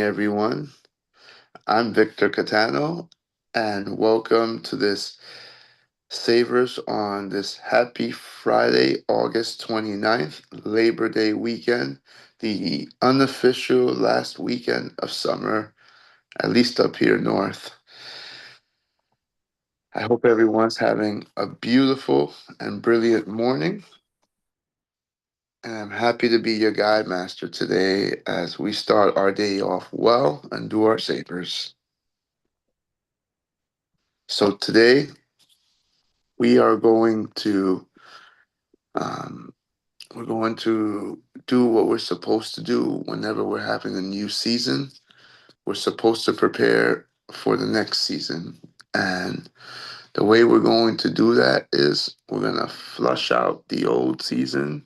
everyone. I'm Victor Catano, and welcome to this Savers on this happy Friday, August 29th, Labor Day weekend, the unofficial last weekend of summer, at least up here north. I hope everyone's having a beautiful and brilliant morning, and I'm happy to be your guide master today as we start our day off well and do our savers. So today we are going to um, we're going to do what we're supposed to do whenever we're having a new season. We're supposed to prepare for the next season, and the way we're going to do that is we're gonna flush out the old season,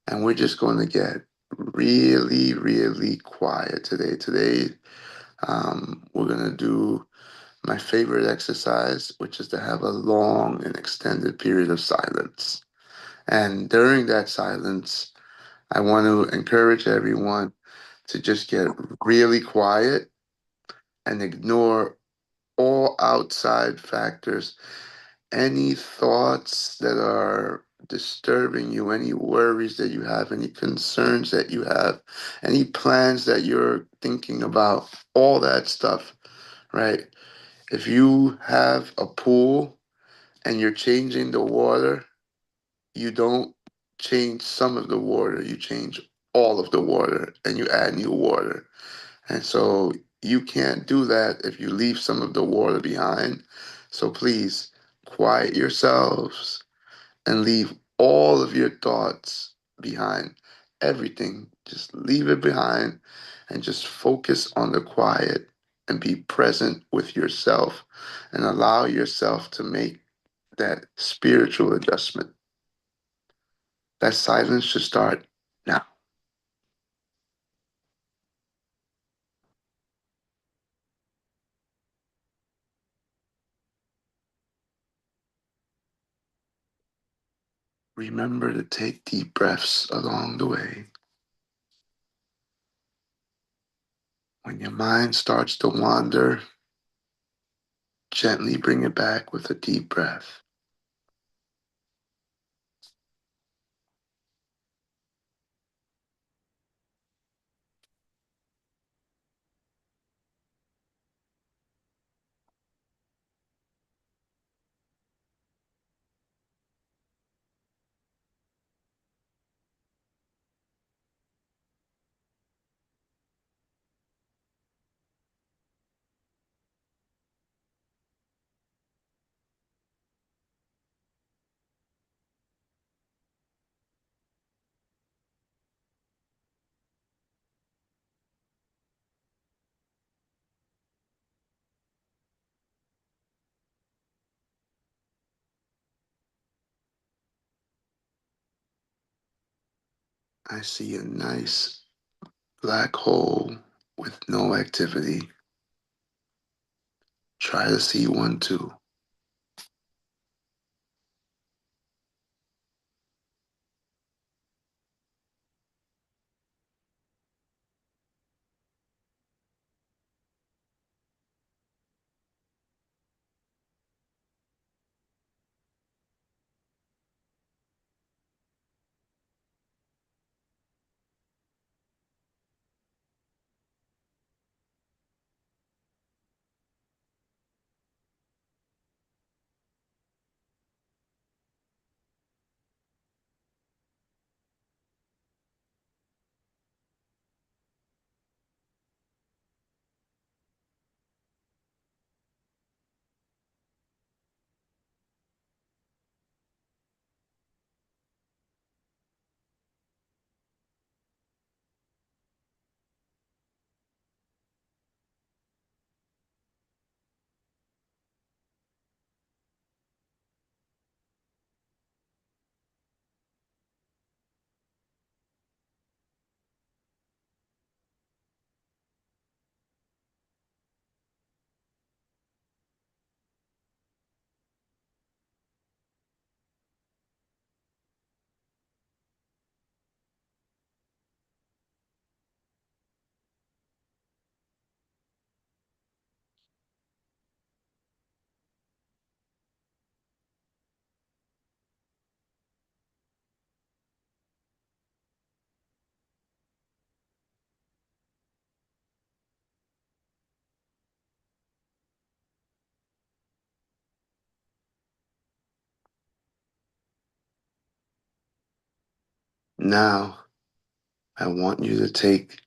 and we're just going to get really, really quiet today. Today, we're gonna do my favorite exercise, which is to have a long and extended period of silence. And during that silence, I want to encourage everyone to just get really quiet and ignore all outside factors, any thoughts that are disturbing you, any worries that you have, any concerns that you have, any plans that you're thinking about, all that stuff, right? If you have a pool and you're changing the water, you don't change some of the water, you change all of the water and you add new water. And so you can't do that if you leave some of the water behind. So please quiet yourselves and leave all of your thoughts behind. Everything, just leave it behind and just focus on the quiet and be present with yourself and allow yourself to make that spiritual adjustment. That silence should start now. Remember to take deep breaths along the way. When your mind starts to wander, gently bring it back with a deep breath. I see a nice black hole with no activity. Try to see one too. Now, I want you to take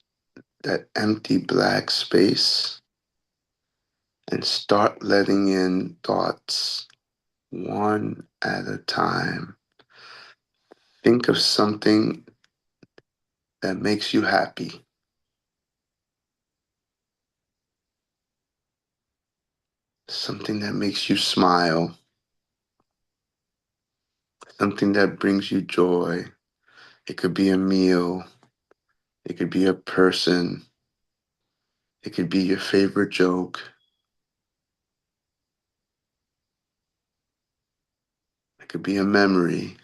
that empty black space and start letting in thoughts one at a time. Think of something that makes you happy, something that makes you smile, something that brings you joy. It could be a meal, it could be a person, it could be your favorite joke, it could be a memory,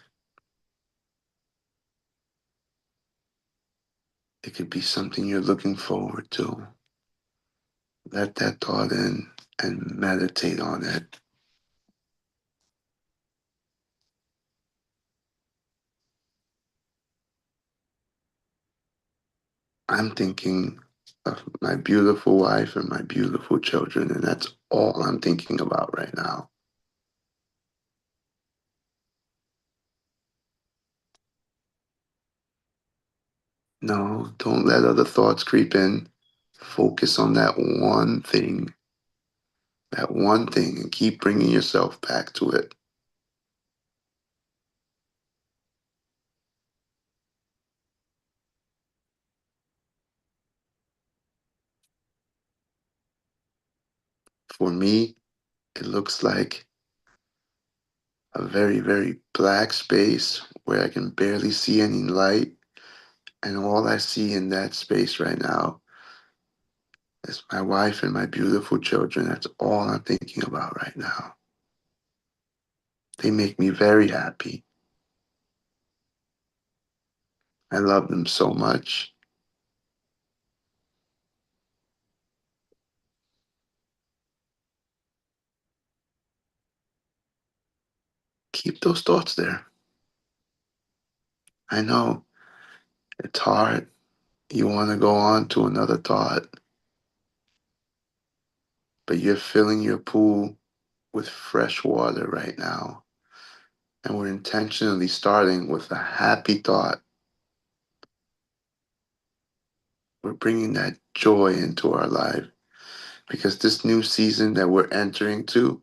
it could be something you're looking forward to. Let that thought in and meditate on it. I'm thinking of my beautiful wife and my beautiful children, and that's all I'm thinking about right now. No, don't let other thoughts creep in. Focus on that one thing, and keep bringing yourself back to it. For me, it looks like a very, very black space where I can barely see any light. And all I see in that space right now is my wife and my beautiful children. That's all I'm thinking about right now. They make me very happy. I love them so much. Keep those thoughts there. I know it's hard. You want to go on to another thought, but you're filling your pool with fresh water right now. And we're intentionally starting with a happy thought. We're bringing that joy into our life because this new season that we're entering to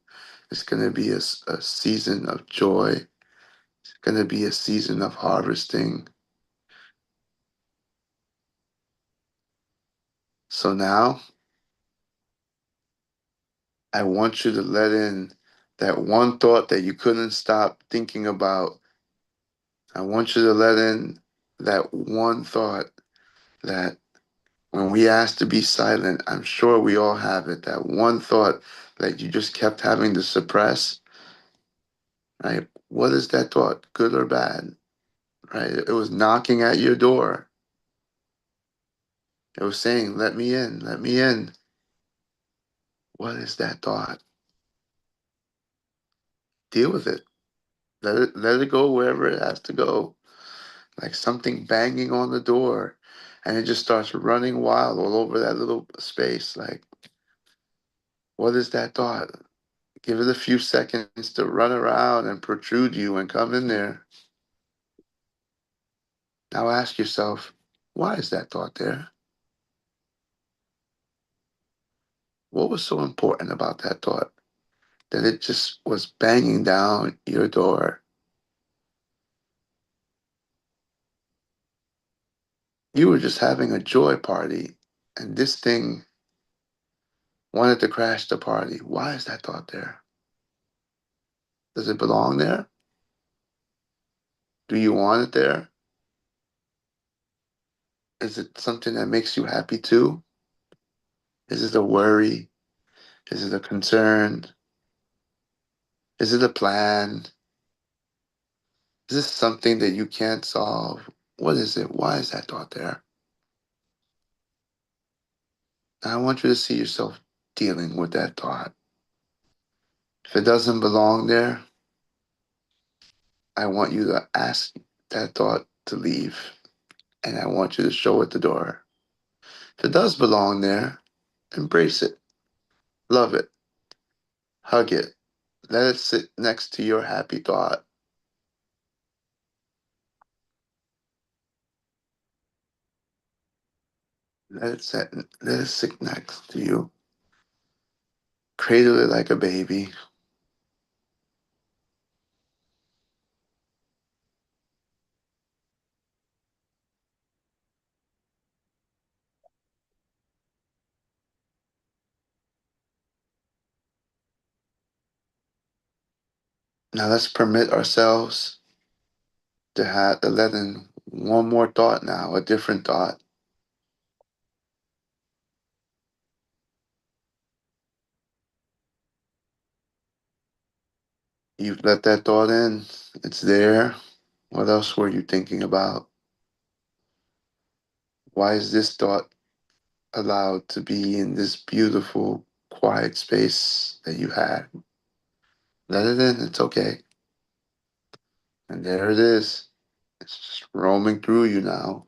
is going to be a season of joy. It's going to be a season of harvesting. So now I want you to let in that one thought that you couldn't stop thinking about. I want you to let in that one thought that when we ask to be silent, I'm sure we all have it. That one thought that you just kept having to suppress, right? What is that thought, good or bad, right? It was knocking at your door. It was saying, let me in, let me in. What is that thought? Deal with it. Let it go wherever it has to go. Like something banging on the door, and it just starts running wild all over that little space. Like, what is that thought? Give it a few seconds to run around and protrude you and come in there. Now ask yourself, why is that thought there? What was so important about that thought that it just was banging down your door? You were just having a joy party, and this thing wanted to crash the party. Why is that thought there? Does it belong there? Do you want it there? Is it something that makes you happy too? Is it a worry? Is it a concern? Is it a plan? Is this something that you can't solve? What is it? Why is that thought there? Now I want you to see yourself dealing with that thought. If it doesn't belong there, I want you to ask that thought to leave, and I want you to show it the door. If it does belong there, embrace it, love it, hug it, let it sit next to your happy thought. Let it sit next to you. Cradle it like a baby. Now let's permit ourselves to let in one more thought now, a different thought. You've let that thought in. It's there. What else were you thinking about? Why is this thought allowed to be in this beautiful, quiet space that you had? Let it in. It's okay. And there it is. It's just roaming through you now.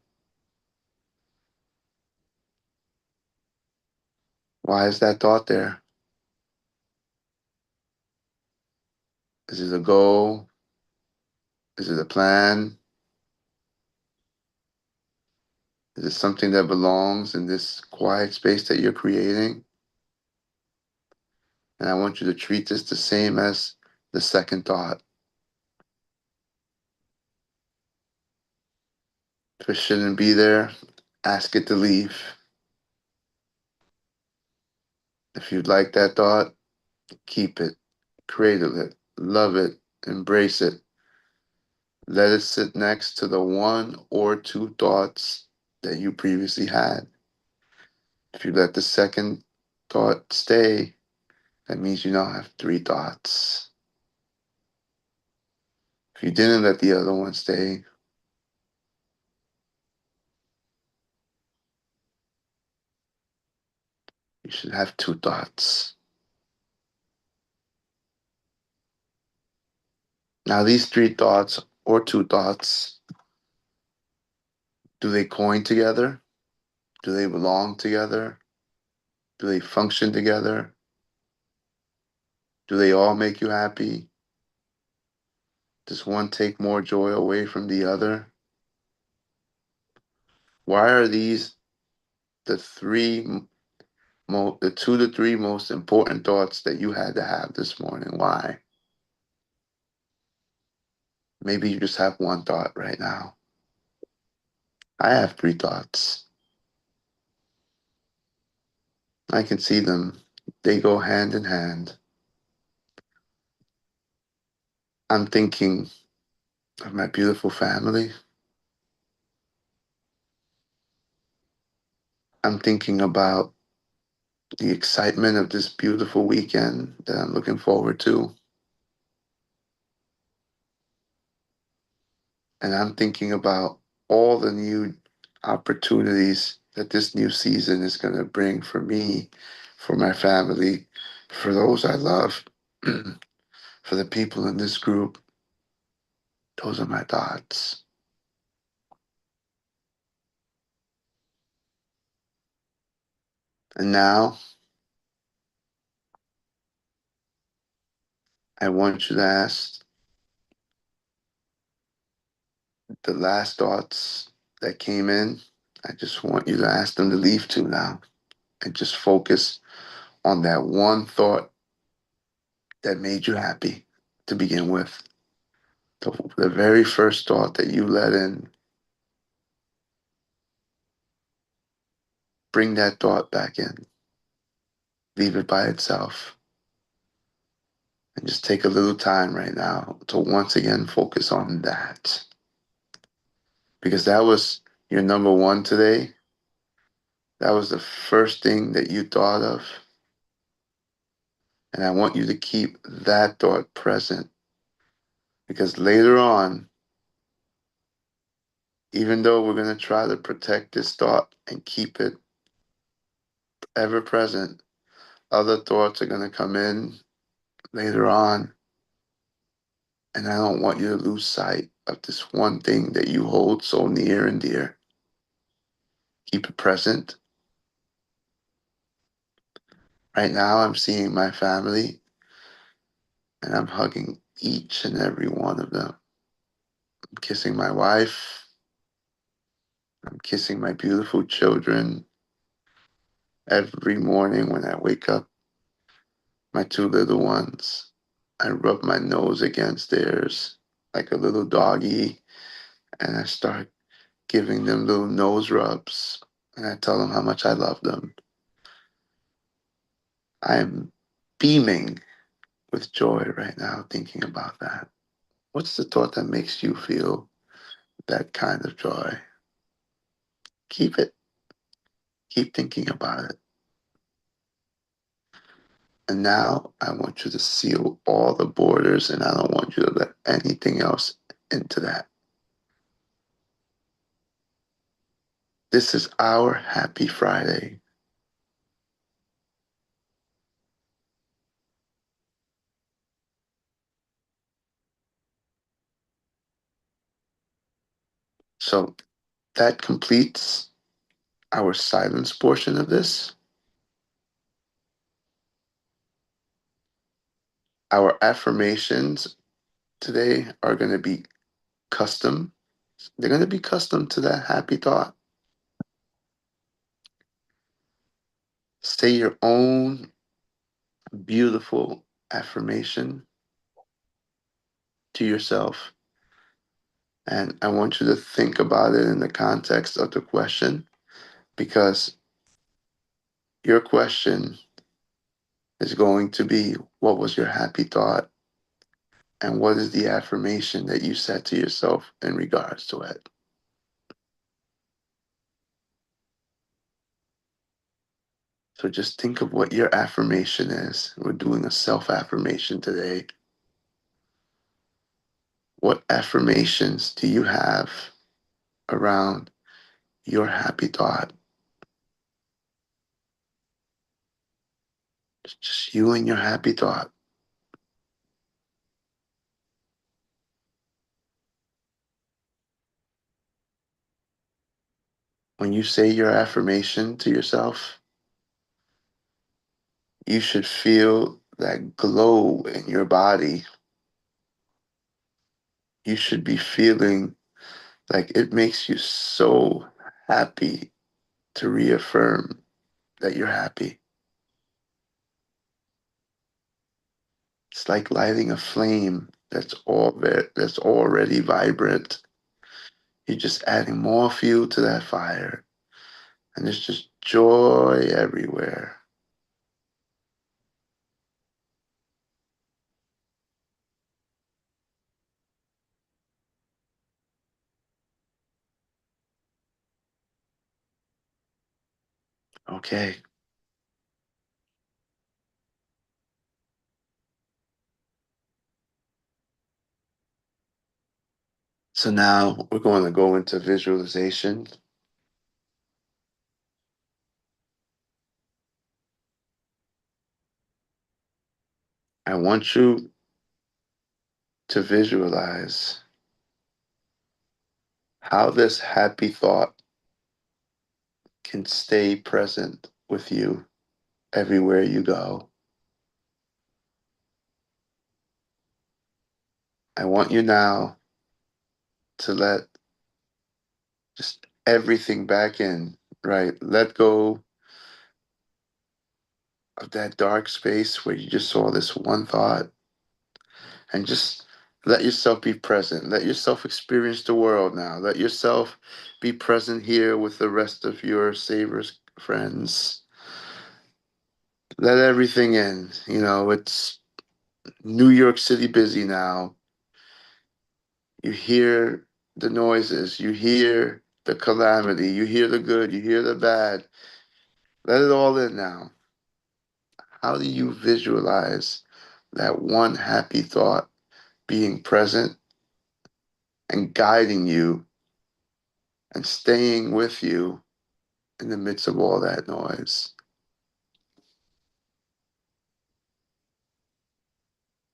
Why is that thought there? Is it a goal? Is it a plan? Is it something that belongs in this quiet space that you're creating? And I want you to treat this the same as the second thought. If it shouldn't be there, ask it to leave. If you'd like that thought, keep it, cradle it, love it, embrace it. Let it sit next to the one or two thoughts that you previously had. If you let the second thought stay, that means you now have three thoughts. If you didn't let the other one stay, you should have two thoughts. Now, these three thoughts or two thoughts, do they coin together? Do they belong together? Do they function together? Do they all make you happy? Does one take more joy away from the other? Why are these the the two to three most important thoughts that you had to have this morning? Why? Maybe you just have one thought right now. I have three thoughts. I can see them. They go hand in hand. I'm thinking of my beautiful family. I'm thinking about the excitement of this beautiful weekend that I'm looking forward to. And I'm thinking about all the new opportunities that this new season is going to bring for me, for my family, for those I love, for the people in this group. Those are my thoughts. And now I want you to ask the last thoughts that came in. I just want you to ask them to leave too now and just focus on that one thought that made you happy to begin with. The very first thought that you let in, bring that thought back in, leave it by itself, and just take a little time right now to once again focus on that. Because that was your number one today. That was the first thing that you thought of. And I want you to keep that thought present. Because later on, even though we're going to try to protect this thought and keep it ever present, other thoughts are going to come in later on. And I don't want you to lose sight of this one thing that you hold so near and dear. Keep it present. Right now, I'm seeing my family and I'm hugging each and every one of them. I'm kissing my wife. I'm kissing my beautiful children. Every morning when I wake up, my two little ones, I rub my nose against theirs like a little doggy, and I start giving them little nose rubs, and I tell them how much I love them. I'm beaming with joy right now thinking about that. What's the thought that makes you feel that kind of joy? Keep it. Keep thinking about it. And now I want you to seal all the borders, and I don't want you to let anything else into that. This is our happy Friday. So that completes our silence portion of this. Our affirmations today are going to be custom. They're going to be custom to that happy thought. Say your own beautiful affirmation to yourself. And I want you to think about it in the context of the question, because your question is going to be, what was your happy thought? And what is the affirmation that you said to yourself in regards to it? So just think of what your affirmation is. We're doing a self affirmation today. What affirmations do you have around your happy thought? It's just you and your happy thought. When you say your affirmation to yourself, you should feel that glow in your body. You should be feeling like it makes you so happy to reaffirm that you're happy. It's like lighting a flame that's already vibrant. You're just adding more fuel to that fire, and there's just joy everywhere. Okay, so now we're going to go into visualization. I want you to visualize how this happy thought can stay present with you everywhere you go. I want you now to let just everything back in, right? Let go of that dark space where you just saw this one thought, and just let yourself be present. Let yourself experience the world now. Let yourself be present here with the rest of your Savers friends. Let everything in. You know, it's New York City busy now. You hear the noises, you hear the calamity, you hear the good, you hear the bad. Let it all in now. How do you visualize that one happy thought being present and guiding you and staying with you in the midst of all that noise?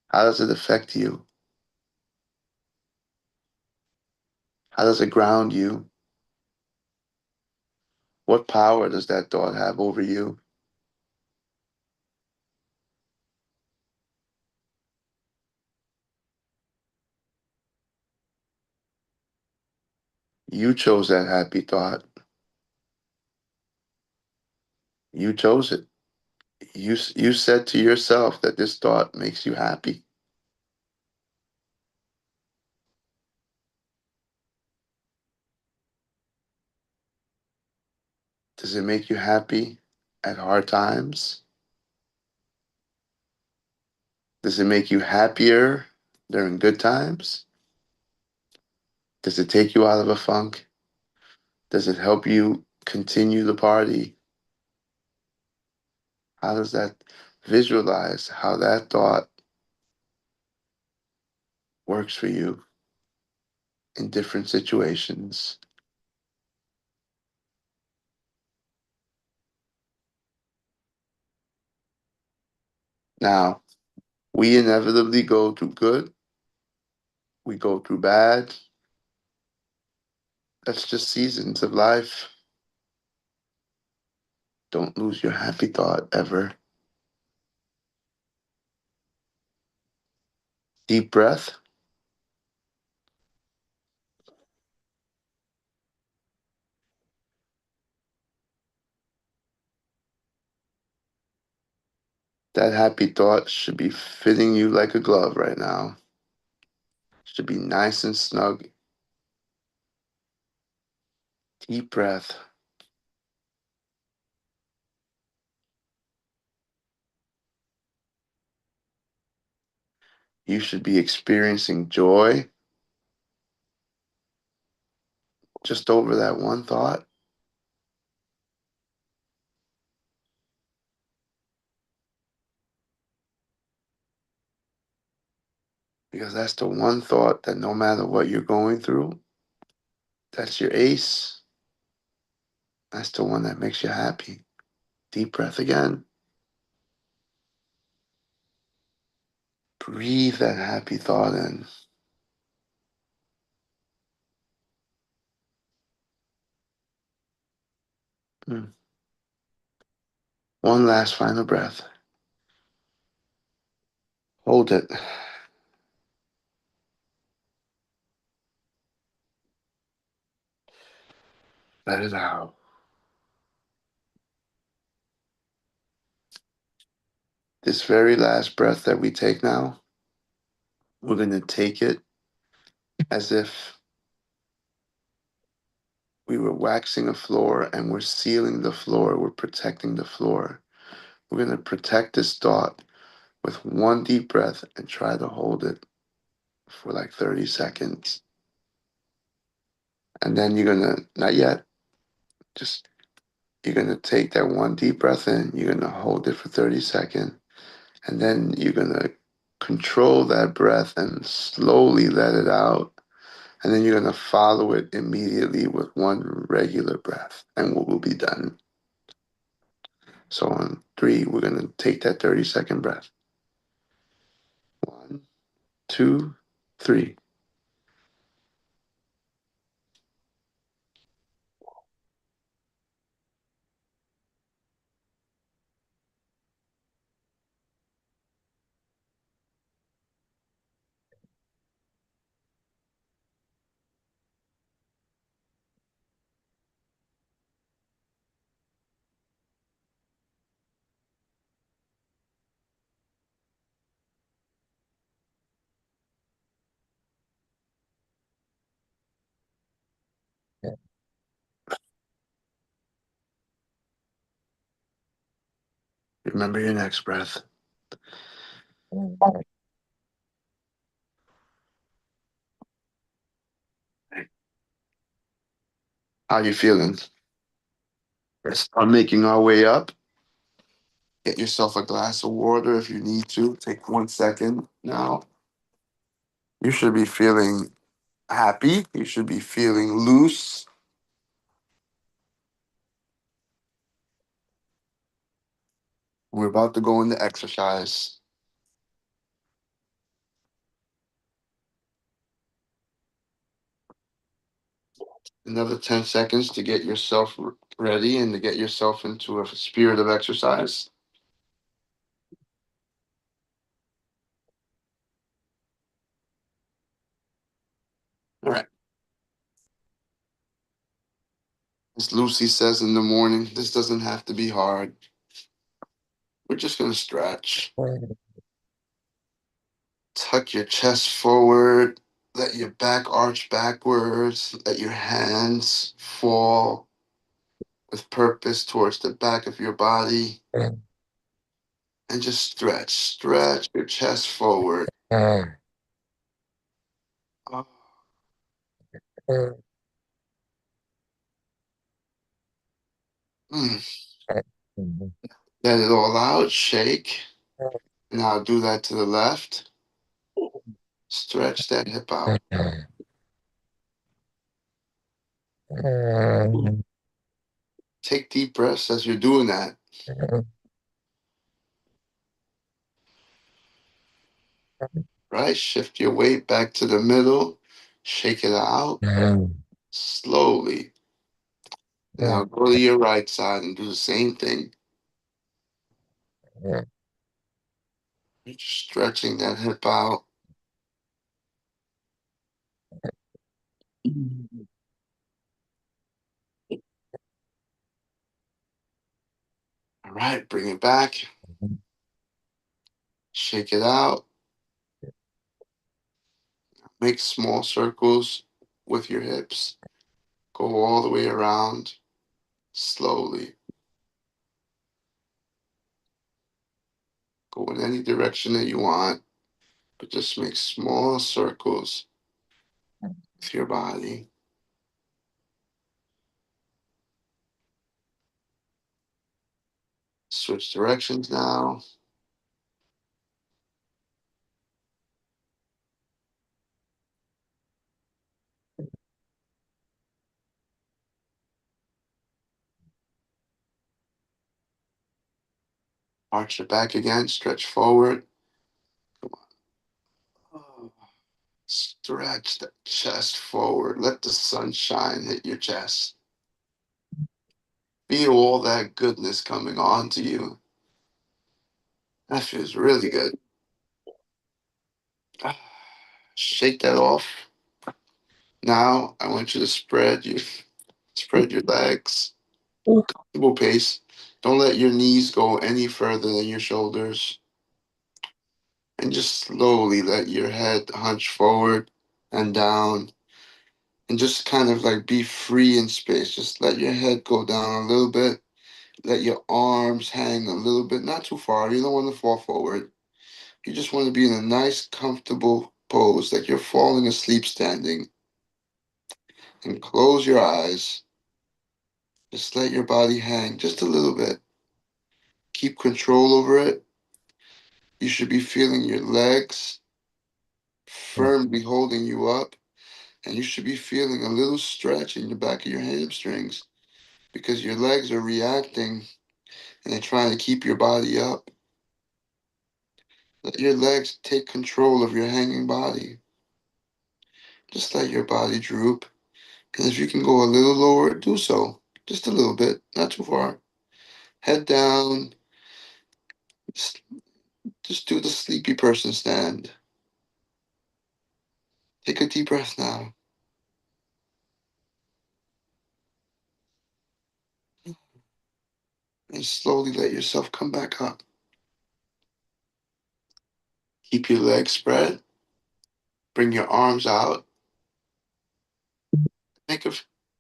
How does it affect you? How does it ground you? What power does that thought have over you? You chose that happy thought. You chose it. You said to yourself that this thought makes you happy. Does it make you happy at hard times? Does it make you happier during good times? Does it take you out of a funk? Does it help you continue the party? How does that visualize how that thought works for you in different situations? Now, we inevitably go through good, we go through bad. That's just seasons of life. Don't lose your happy thought ever. Deep breath. That happy thought should be fitting you like a glove right now. Should be nice and snug. Deep breath. You should be experiencing joy just over that one thought, because that's the one thought that no matter what you're going through, that's your ace. That's the one that makes you happy. Deep breath again. Breathe that happy thought in. Mm. One last final breath. Hold it. Let it out. This very last breath that we take now, we're going to take it as if we were waxing a floor and we're sealing the floor, we're protecting the floor. We're going to protect this thought with one deep breath and try to hold it for like 30 seconds. And then you're going to, not yet, just you're going to take that one deep breath in, you're going to hold it for 30 seconds, and then you're going to control that breath and slowly let it out. And then you're going to follow it immediately with one regular breath, and we'll be done. So on three, we're going to take that 30-second breath. 1, 2, 3. Remember your next breath. How you feeling? Let's start making our way up. Get yourself a glass of water if you need to. Take 1 second now. You should be feeling happy. You should be feeling loose. We're about to go into exercise. Another 10 seconds to get yourself ready and to get yourself into a spirit of exercise. All right. As Lucy says in the morning, this doesn't have to be hard. We're just going to stretch. Tuck your chest forward. Let your back arch backwards. Let your hands fall with purpose towards the back of your body. And just stretch. Stretch your chest forward. Oh, mm. Let it all out. Shake. Now do that to the left. Stretch that hip out. Take deep breaths as you're doing that. Right? Shift your weight back to the middle. Shake it out slowly. Now go to your right side and do the same thing. You're just stretching that hip out. All right, bring it back. Shake it out. Make small circles with your hips. Go all the way around slowly. Go in any direction that you want, but just make small circles with your body. Switch directions now. Arch your back again. Stretch forward. Come on. Oh, stretch the chest forward. Let the sunshine hit your chest. Feel all that goodness coming on to you. That feels really good. Ah, shake that off. Now I want you to spread your legs. Comfortable pace. Don't let your knees go any further than your shoulders. And just slowly let your head hunch forward and down. And just kind of like be free in space. Just let your head go down a little bit. Let your arms hang a little bit, not too far. You don't want to fall forward. You just want to be in a nice, comfortable pose, like you're falling asleep standing. And close your eyes. Just let your body hang just a little bit. Keep control over it. You should be feeling your legs firmly holding you up, and you should be feeling a little stretch in the back of your hamstrings because your legs are reacting and they're trying to keep your body up. Let your legs take control of your hanging body. Just let your body droop. And if you can go a little lower, do so. Just a little bit, not too far. Head down. Just, just do the sleepy person stand. Take a deep breath now. And slowly let yourself come back up. Keep your legs spread. Bring your arms out. Make a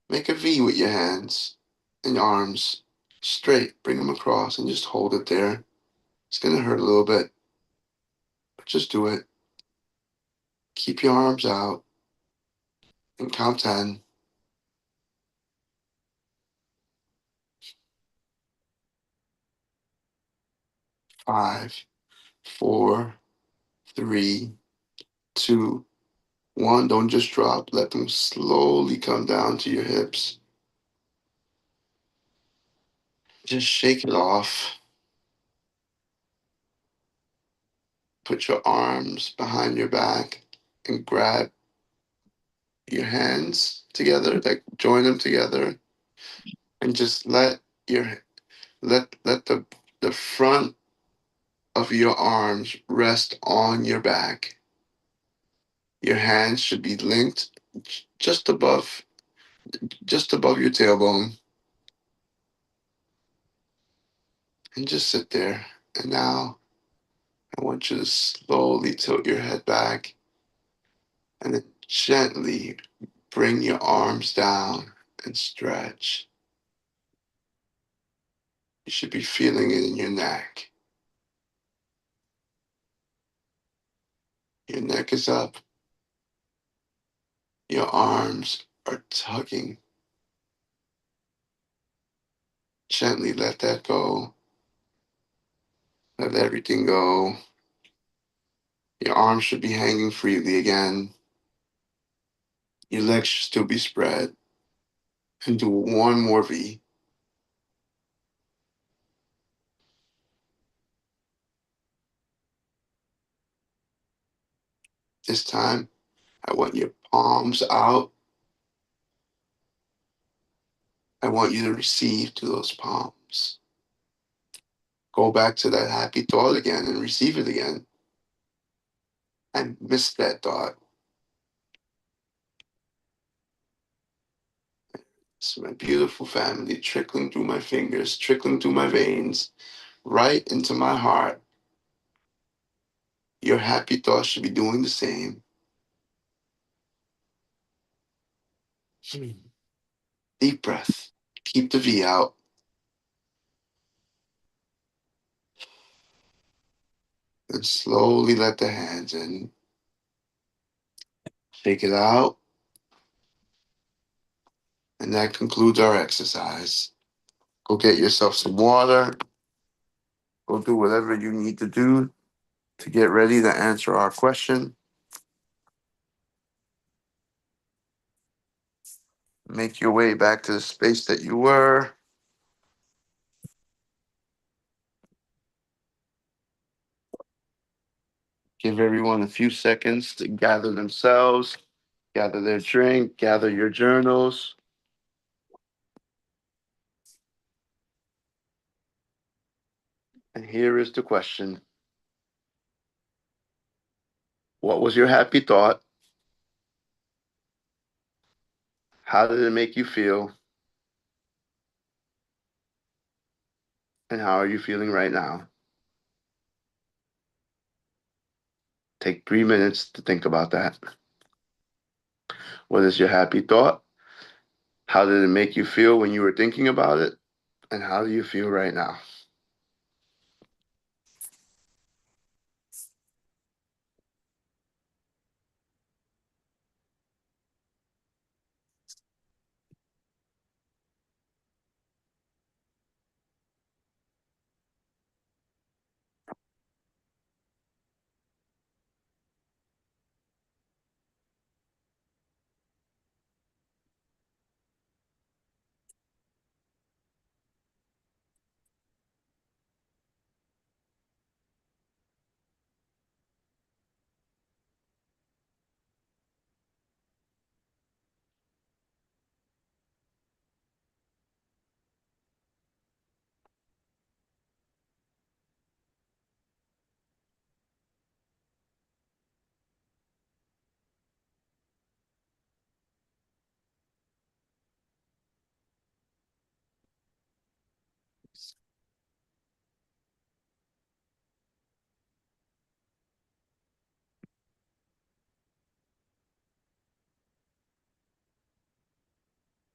make a V with your hands and arms straight. Bring them across and just hold it there. It's gonna hurt a little bit, but just do it. Keep your arms out and count 10. 5, 4, 3, 2, 1. Don't just drop. Let them slowly come down to your hips. Just shake it off. Put your arms behind your back and grab your hands together, like join them together, and just let the front of your arms rest on your back. Your hands should be linked just above just above your tailbone. and just sit there. And now I want you to slowly tilt your head back and then gently bring your arms down and stretch. You should be feeling it in your neck. Your neck is up, your arms are tugging. Gently let that go. Let everything go. Your arms should be hanging freely again. Your legs should still be spread. And do one more V. This time, I want your palms out. I want you to receive to those palms. Go back to that happy thought again and receive it again. I missed that thought. It's my beautiful family trickling through my fingers, trickling through my veins, right into my heart. Your happy thoughts should be doing the same. Deep breath. Keep the V out. And slowly let the hands in. Shake it out. And that concludes our exercise. Go get yourself some water. Go do whatever you need to do to get ready to answer our question. Make your way back to the space that you were. Give everyone a few seconds to gather themselves, gather their drink, gather your journals. And here is the question. What was your happy thought? How did it make you feel? And how are you feeling right now? Take 3 minutes to think about that. What is your happy thought? How did it make you feel when you were thinking about it? And how do you feel right now?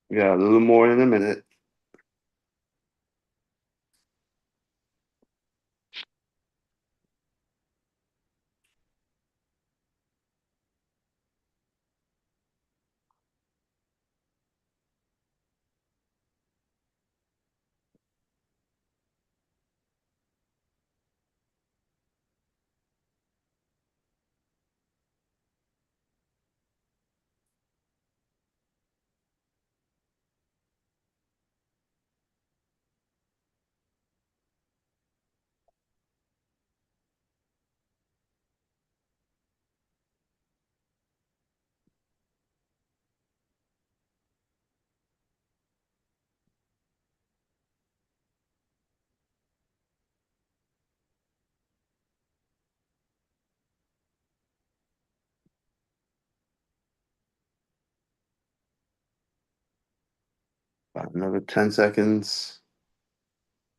We got a little more than a minute. About another 10 seconds.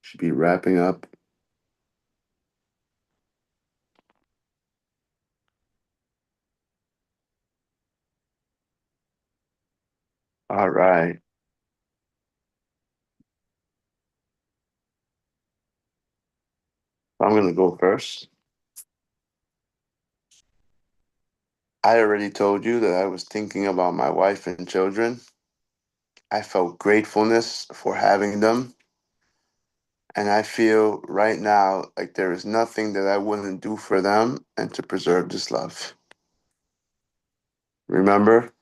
Should be wrapping up. All right. I'm going to go first. I already told you that I was thinking about my wife and children. I felt gratefulness for having them. And I feel right now like there is nothing that I wouldn't do for them and to preserve this love. Remember,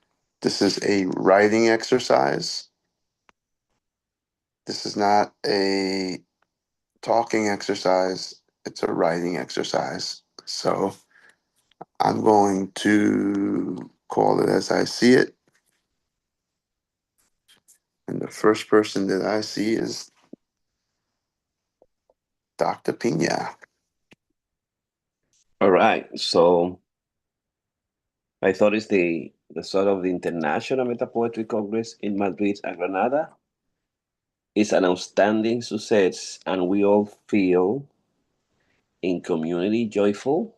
this is a writing exercise. This is not a talking exercise. It's a writing exercise. So I'm going to call it as I see it. And the first person that I see is Dr. Pina. All right. So I thought it's the sort of the International Meta Poetry Congress in Madrid and Granada. It's an outstanding success, and we all feel in community joyful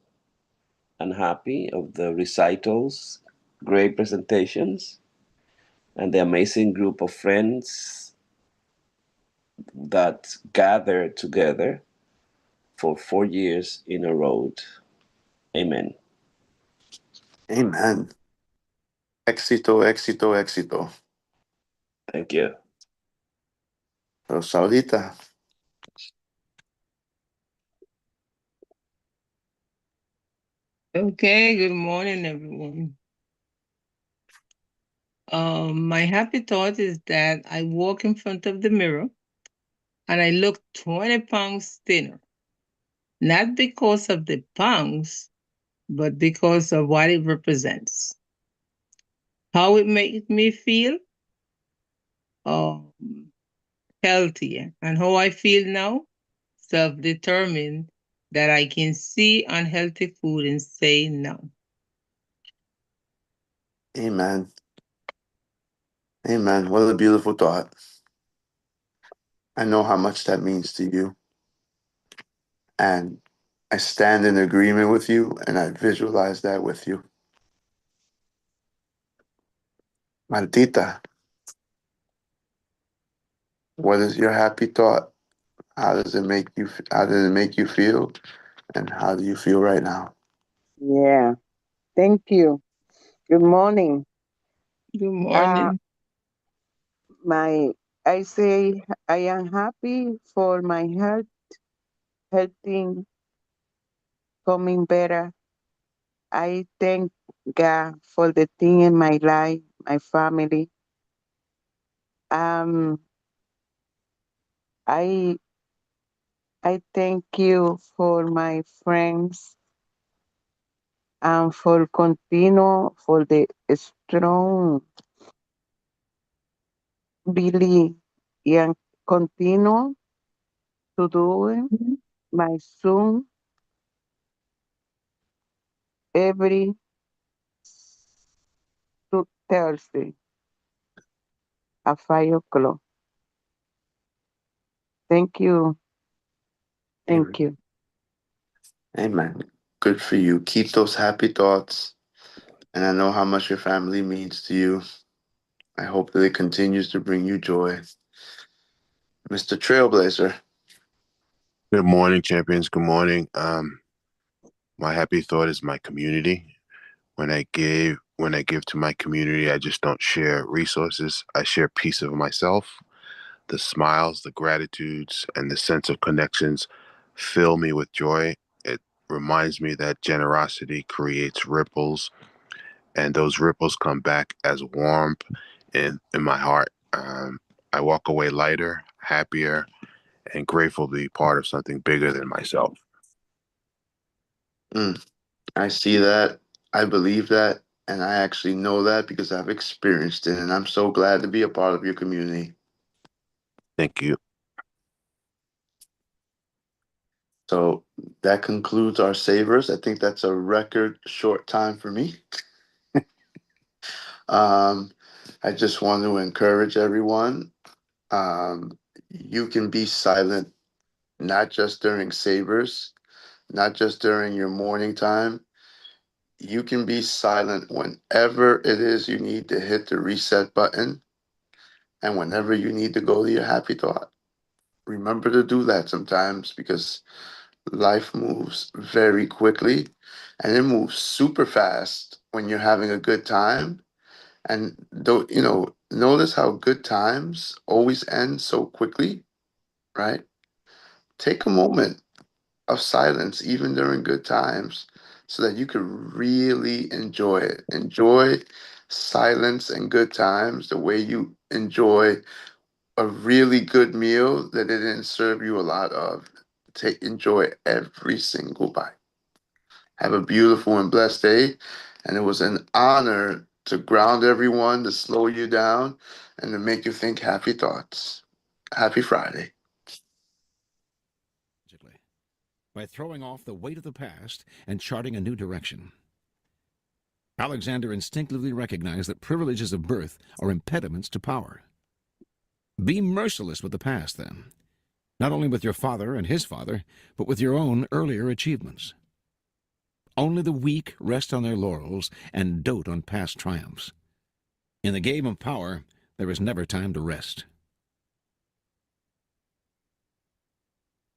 and happy of the recitals, great presentations, and the amazing group of friends that gathered together for 4 years in a row. Amen. Amen. Éxito, éxito, éxito. Thank you. Rosaurita. Okay, good morning, everyone. My happy thought is that I walk in front of the mirror and I look 20 pounds thinner, not because of the pounds, but because of what it represents. How it makes me feel um, healthier, and how I feel now, self determined that I can see unhealthy food and say no. Amen. Amen. What a beautiful thought. I know how much that means to you. And I stand in agreement with you and I visualize that with you. Martita, what is your happy thought? How does it make you how does it make you feel? And how do you feel right now? Yeah, thank you. Good morning. Good Uh, morning. my I say I am happy for my health coming better. I thank God for the thing in my life, my family. Um, I I thank you for my friends and for continue for the strong Billy and continue to do it. My son every Thursday at 5 o'clock. Thank you. Amen. Thank you. Amen. Good for you. Keep those happy thoughts. And I know how much your family means to you. I hope that it continues to bring you joy. Mr. Trailblazer. Good morning, champions. Good morning. My happy thought is my community. When I give to my community, I just don't share resources. I share piece of myself. The smiles, the gratitudes, and the sense of connections fill me with joy. It reminds me that generosity creates ripples, and those ripples come back as warmth in my heart. I walk away lighter, happier, and grateful to be part of something bigger than myself. Mm, I see that. I believe that. And I actually know that because I've experienced it. And I'm so glad to be a part of your community. Thank you. So that concludes our savers. I think that's a record short time for me. Um, I just want to encourage everyone. You can be silent, not just during savers, not just during your morning time. You can be silent whenever it is you need to hit the reset button. And whenever you need to go to your happy thought, remember to do that sometimes, because life moves very quickly and it moves super fast when you're having a good time. And don't, notice how good times always end so quickly, right? Take a moment of silence even during good times so that you can really enjoy it. Enjoy silence and good times the way you enjoy a really good meal that they didn't serve you a lot of. Enjoy every single bite. Have a beautiful and blessed day. And it was an honor to ground everyone, to slow you down, and to make you think happy thoughts. Happy Friday. By throwing off the weight of the past and charting a new direction. Alexander instinctively recognized that privileges of birth are impediments to power. Be merciless with the past, then, not only with your father and his father, but with your own earlier achievements. Only the weak rest on their laurels and dote on past triumphs. In the game of power, there is never time to rest.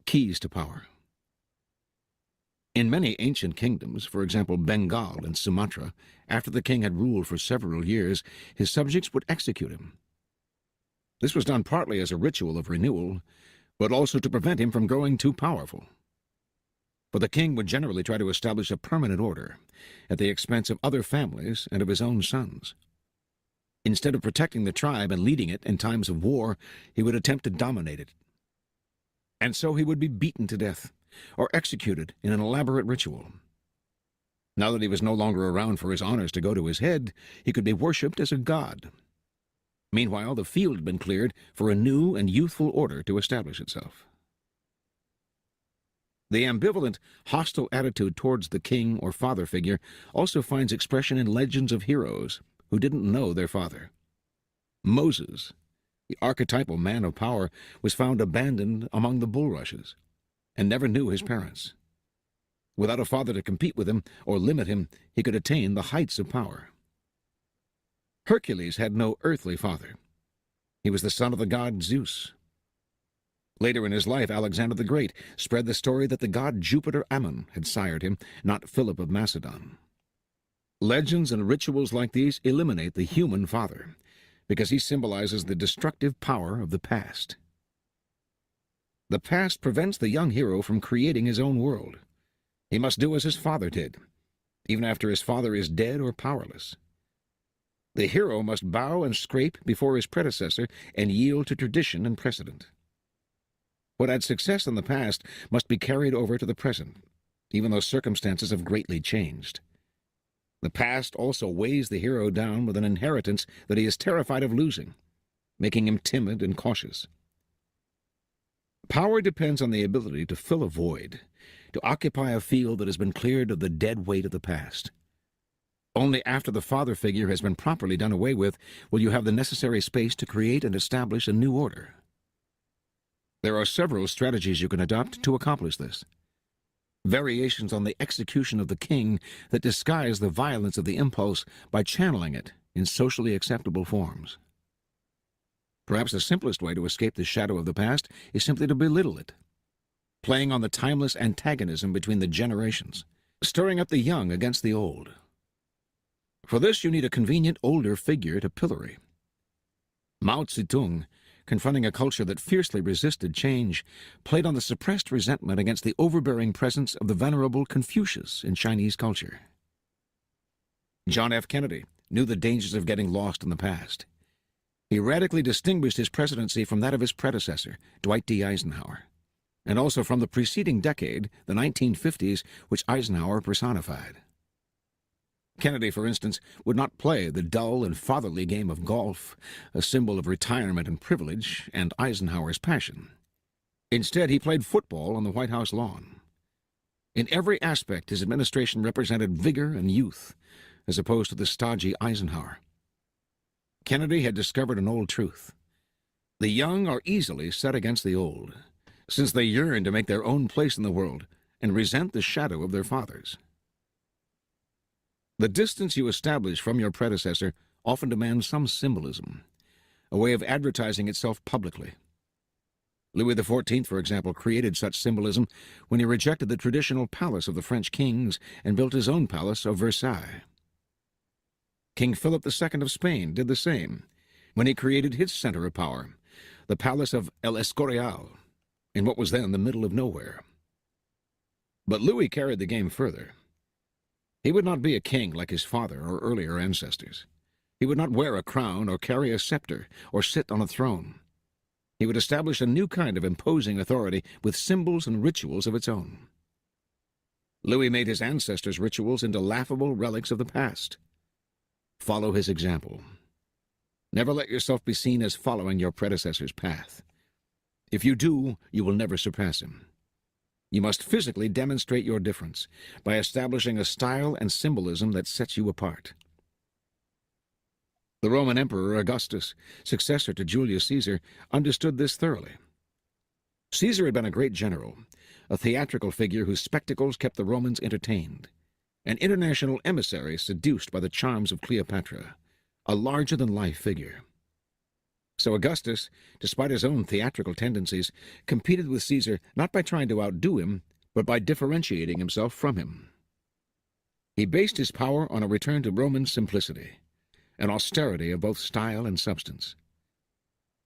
Keys to power. In many ancient kingdoms, for example Bengal and Sumatra, after the king had ruled for several years, his subjects would execute him. This was done partly as a ritual of renewal, but also to prevent him from growing too powerful. For the king would generally try to establish a permanent order at the expense of other families and of his own sons. Instead of protecting the tribe and leading it in times of war, he would attempt to dominate it. And so he would be beaten to death, or executed in an elaborate ritual. Now that he was no longer around for his honors to go to his head, he could be worshipped as a god. Meanwhile, the field had been cleared for a new and youthful order to establish itself. The ambivalent, hostile attitude towards the king or father figure also finds expression in legends of heroes who didn't know their father. Moses, the archetypal man of power, was found abandoned among the bulrushes and never knew his parents. Without a father to compete with him or limit him, he could attain the heights of power. Hercules had no earthly father. He was the son of the god Zeus. Later in his life, Alexander the Great spread the story that the god Jupiter Ammon had sired him, not Philip of Macedon. Legends and rituals like these eliminate the human father, because he symbolizes the destructive power of the past. The past prevents the young hero from creating his own world. He must do as his father did, even after his father is dead or powerless. The hero must bow and scrape before his predecessor and yield to tradition and precedent. What had success in the past must be carried over to the present, even though circumstances have greatly changed. The past also weighs the hero down with an inheritance that he is terrified of losing, making him timid and cautious. Power depends on the ability to fill a void, to occupy a field that has been cleared of the dead weight of the past. Only after the father figure has been properly done away with will you have the necessary space to create and establish a new order. There are several strategies you can adopt to accomplish this. Variations on the execution of the king that disguise the violence of the impulse by channeling it in socially acceptable forms. Perhaps the simplest way to escape the shadow of the past is simply to belittle it, playing on the timeless antagonism between the generations, stirring up the young against the old. For this you need a convenient older figure to pillory. Mao Zedong, confronting a culture that fiercely resisted change, played on the suppressed resentment against the overbearing presence of the venerable Confucius in Chinese culture. John F. Kennedy knew the dangers of getting lost in the past. He radically distinguished his presidency from that of his predecessor, Dwight D. Eisenhower, and also from the preceding decade, the 1950s, which Eisenhower personified. Kennedy, for instance, would not play the dull and fatherly game of golf, a symbol of retirement and privilege, and Eisenhower's passion. Instead, he played football on the White House lawn. In every aspect, his administration represented vigor and youth, as opposed to the stodgy Eisenhower. Kennedy had discovered an old truth. The young are easily set against the old, since they yearn to make their own place in the world and resent the shadow of their fathers. The distance you establish from your predecessor often demands some symbolism. a way of advertising itself publicly. Louis XIV, for example, created such symbolism when he rejected the traditional palace of the French kings and built his own palace of Versailles. King Philip II of Spain did the same when he created his center of power, the palace of El Escorial, in what was then the middle of nowhere. But Louis carried the game further. He would not be a king like his father or earlier ancestors. He would not wear a crown or carry a scepter or sit on a throne. He would establish a new kind of imposing authority with symbols and rituals of its own. Louis made his ancestors' rituals into laughable relics of the past. Follow his example. Never let yourself be seen as following your predecessor's path. If you do, you will never surpass him. You must physically demonstrate your difference by establishing a style and symbolism that sets you apart. The Roman Emperor Augustus, successor to Julius Caesar, understood this thoroughly. Caesar had been a great general, a theatrical figure whose spectacles kept the Romans entertained, an international emissary seduced by the charms of Cleopatra, a larger-than-life figure. So Augustus, despite his own theatrical tendencies, competed with Caesar not by trying to outdo him, but by differentiating himself from him. He based his power on a return to Roman simplicity, an austerity of both style and substance.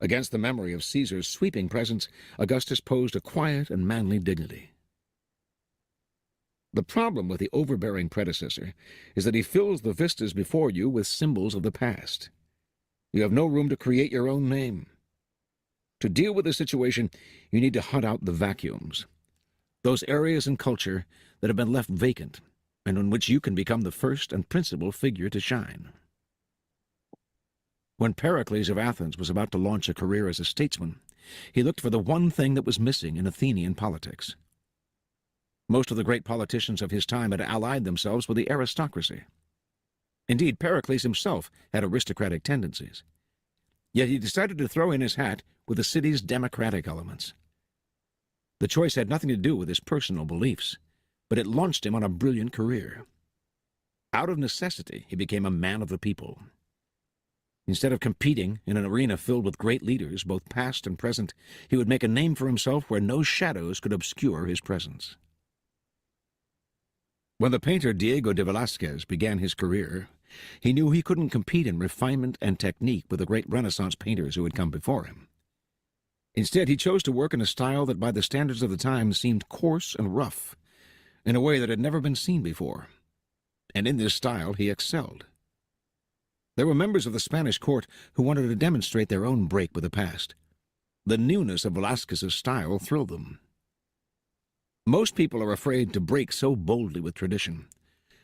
Against the memory of Caesar's sweeping presence, Augustus posed a quiet and manly dignity. The problem with the overbearing predecessor is that he fills the vistas before you with symbols of the past. You have no room to create your own name. To deal with the situation, you need to hunt out the vacuums, those areas in culture that have been left vacant and in which you can become the first and principal figure to shine. When Pericles of Athens was about to launch a career as a statesman, he looked for the one thing that was missing in Athenian politics. Most of the great politicians of his time had allied themselves with the aristocracy. Indeed, Pericles himself had aristocratic tendencies. Yet he decided to throw in his hat with the city's democratic elements. The choice had nothing to do with his personal beliefs, but it launched him on a brilliant career. Out of necessity, he became a man of the people. Instead of competing in an arena filled with great leaders, both past and present, he would make a name for himself where no shadows could obscure his presence. When the painter Diego de Velázquez began his career, he knew he couldn't compete in refinement and technique with the great Renaissance painters who had come before him. Instead, he chose to work in a style that by the standards of the time seemed coarse and rough, in a way that had never been seen before. And in this style he excelled. There were members of the Spanish court who wanted to demonstrate their own break with the past. The newness of Velázquez's style thrilled them. Most people are afraid to break so boldly with tradition,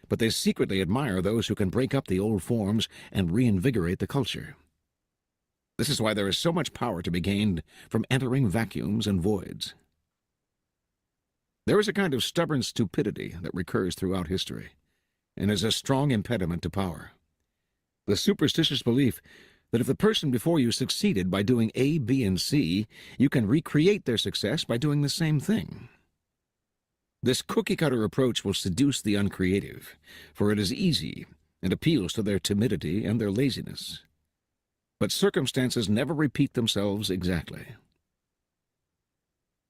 but they secretly admire those who can break up the old forms and reinvigorate the culture. This is why there is so much power to be gained from entering vacuums and voids. There is a kind of stubborn stupidity that recurs throughout history, and is a strong impediment to power. The superstitious belief that if the person before you succeeded by doing A, B, and C, you can recreate their success by doing the same thing. This cookie-cutter approach will seduce the uncreative, for it is easy and appeals to their timidity and their laziness. But circumstances never repeat themselves exactly.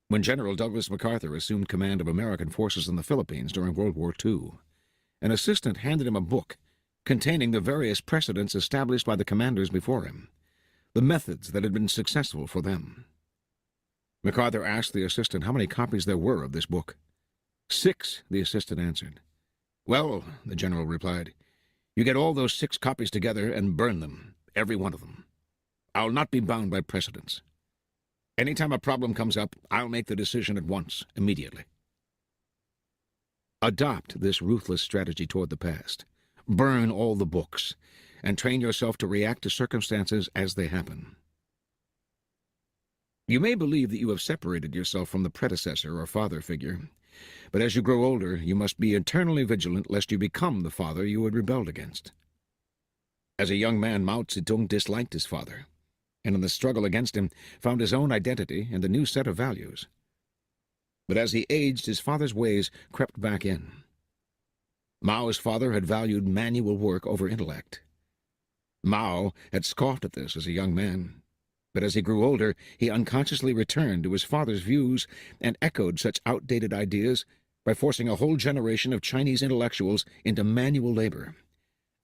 When General Douglas MacArthur assumed command of American forces in the Philippines during World War II, an assistant handed him a book containing the various precedents established by the commanders before him, the methods that had been successful for them. MacArthur asked the assistant how many copies there were of this book. 6, the assistant answered. Well, the general replied, you get all those 6 copies together and burn them, every one of them. I'll not be bound by precedents. Any time a problem comes up, I'll make the decision at once, immediately. Adopt this ruthless strategy toward the past. Burn all the books, and train yourself to react to circumstances as they happen. You may believe that you have separated yourself from the predecessor or father figure, but as you grow older, you must be eternally vigilant lest you become the father you had rebelled against. As a young man, Mao Zedong disliked his father, and in the struggle against him found his own identity and a new set of values. But as he aged, his father's ways crept back in. Mao's father had valued manual work over intellect. Mao had scoffed at this as a young man, but as he grew older, he unconsciously returned to his father's views and echoed such outdated ideas by forcing a whole generation of Chinese intellectuals into manual labor,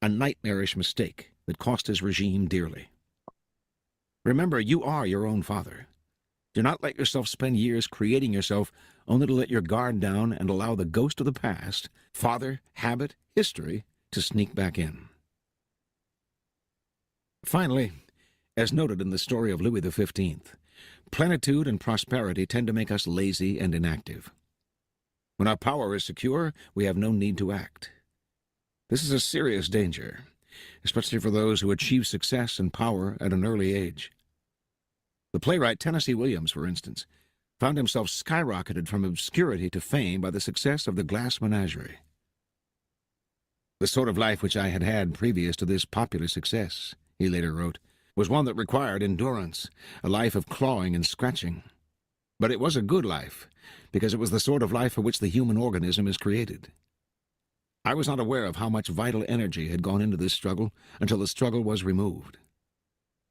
a nightmarish mistake that cost his regime dearly. Remember, you are your own father. Do not let yourself spend years creating yourself only to let your guard down and allow the ghost of the past, father, habit, history, to sneak back in. Finally, as noted in the story of Louis XV, plenitude and prosperity tend to make us lazy and inactive. When our power is secure, we have no need to act. This is a serious danger, especially for those who achieve success and power at an early age. The playwright Tennessee Williams, for instance, found himself skyrocketed from obscurity to fame by the success of the Glass Menagerie. The sort of life which I had had previous to this popular success, he later wrote, was one that required endurance, a life of clawing and scratching. But it was a good life, because it was the sort of life for which the human organism is created. I was not aware of how much vital energy had gone into this struggle until the struggle was removed.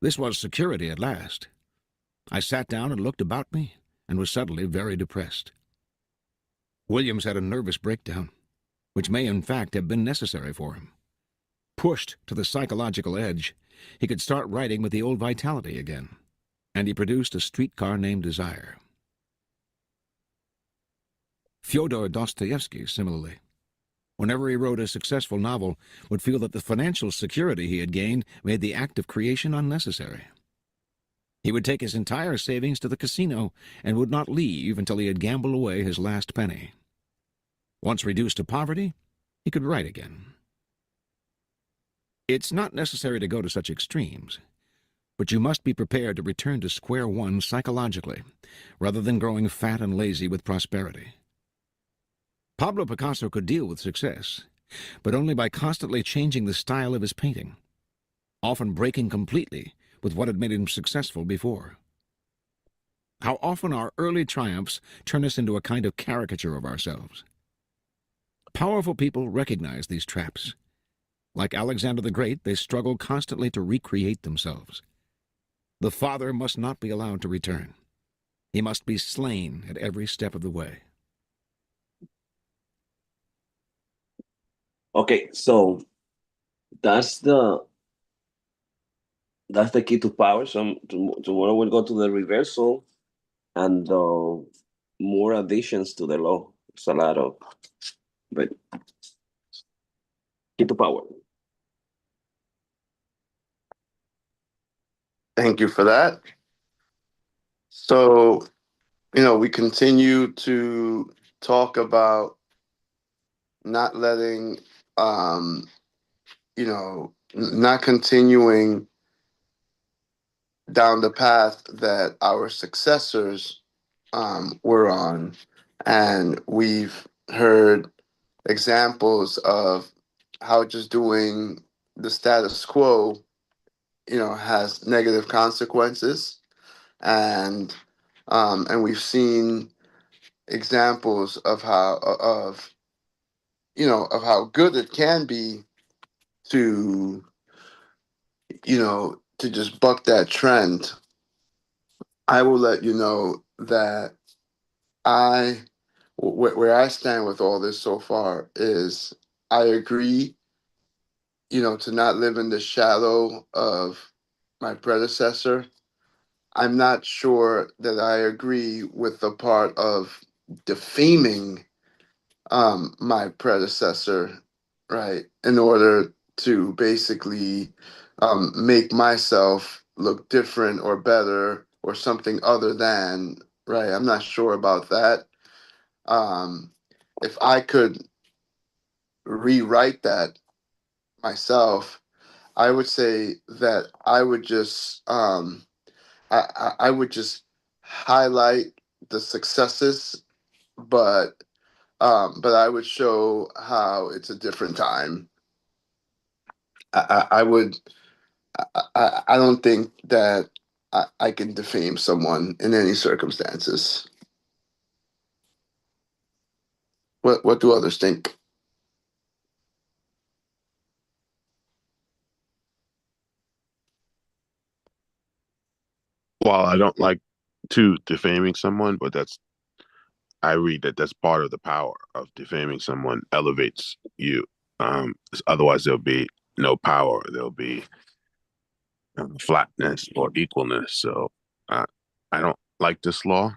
This was security at last. I sat down and looked about me, and was suddenly very depressed. Williams had a nervous breakdown, which may in fact have been necessary for him. Pushed to the psychological edge, he could start writing with the old vitality again, and he produced A Streetcar Named Desire. Fyodor Dostoevsky, similarly, whenever he wrote a successful novel, would feel that the financial security he had gained made the act of creation unnecessary. He would take his entire savings to the casino and would not leave until he had gambled away his last penny. Once reduced to poverty, he could write again. It's not necessary to go to such extremes, but you must be prepared to return to square one psychologically, rather than growing fat and lazy with prosperity. Pablo Picasso could deal with success, but only by constantly changing the style of his painting, often breaking completely with what had made him successful before. How often our early triumphs turn us into a kind of caricature of ourselves. Powerful people recognize these traps. Like Alexander the Great, they struggle constantly to recreate themselves. The father must not be allowed to return. He must be slain at every step of the way. Okay, so that's the that's the key to power. So tomorrow we'll go to the reversal and more additions to the law. It's a lot of, but key to power. Thank you for that. So, we continue to talk about not letting, not continuing down the path that our successors were on. And we've heard examples of how just doing the status quo, has negative consequences. And we've seen examples of how good it can be to to just buck that trend. I will let you know that I where I stand with all this so far is I agree, to not live in the shadow of my predecessor. I'm not sure that I agree with the part of defaming my predecessor, right, in order to basically make myself look different or better or something other than, right. I'm not sure about that. Um, if I could rewrite that myself, I would say that I would just highlight the successes, but I would show how it's a different time. I would. I don't think that I can defame someone in any circumstances. What do others think? while I don't like to defaming someone, but I read that that's part of the power of defaming someone elevates you. Otherwise, there'll be no power. There'll be flatness or equalness. So uh, I don't like this law.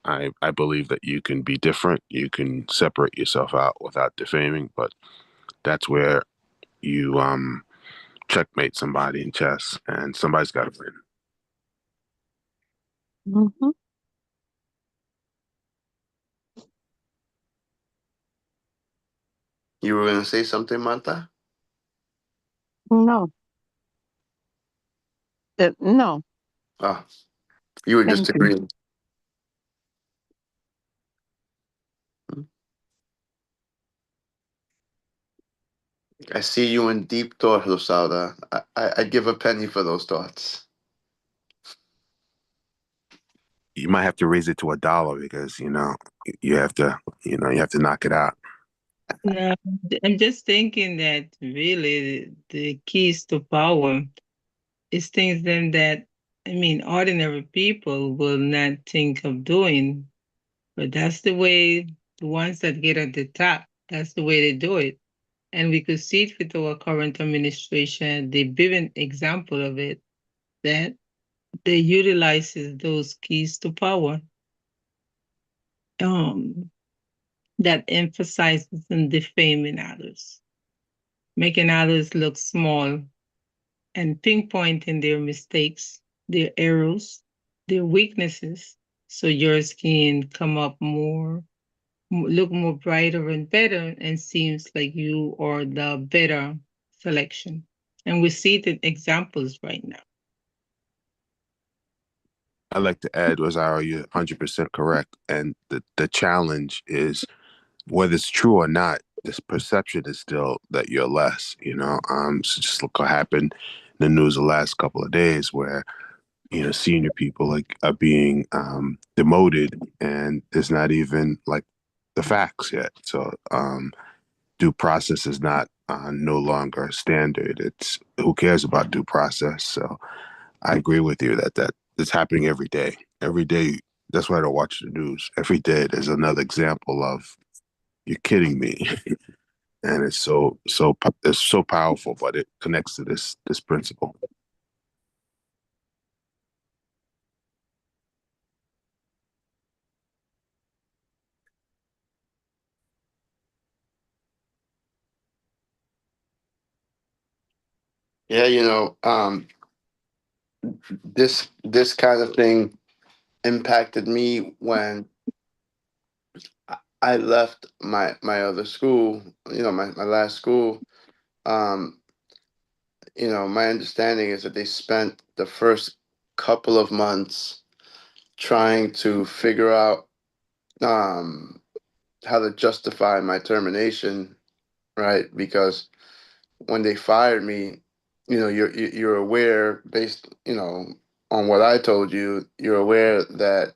I believe that you can be different. You can separate yourself out without defaming, but that's where you checkmate somebody in chess, and somebody's got to win. Mm-hmm. You were gonna say something, Marta? No, no, Ah, you were just thank you. agreeing. I see you in deep thought, Rosada. I'd give a penny for those thoughts. You might have to raise it to $1 because you have to you have to knock it out. No, I'm just thinking that really the keys to power is things then that, I mean, ordinary people will not think of doing, but that's the way the ones that get at the top, that's the way they do it. And we could see it with our current administration, the vivid example of it, that they utilizes those keys to power um, that emphasizes on defaming others, making others look small and pinpointing their mistakes, their errors, their weaknesses, so yours can come up more, look more brighter and better, and seems like you are the better selection. And we see the examples right now. I'd like to add, Rosario, you're 100% correct. And the challenge is whether it's true or not, this perception is still that you're less. So just look what happened in the news the last couple of days where, senior people are being demoted and there's not even like the facts yet. So due process is not no longer a standard. It's who cares about due process? So I agree with you that it's happening every day. Every day, that's why I don't watch the news. Every day, there's another example of you're kidding me, and it's so powerful, but it connects to this principle. Yeah, this kind of thing impacted me when I left my other school. My last school. Um, my understanding is that they spent the first couple of months trying to figure out um, how to justify my termination, right? Because when they fired me, you're aware based, on what I told you, you're aware that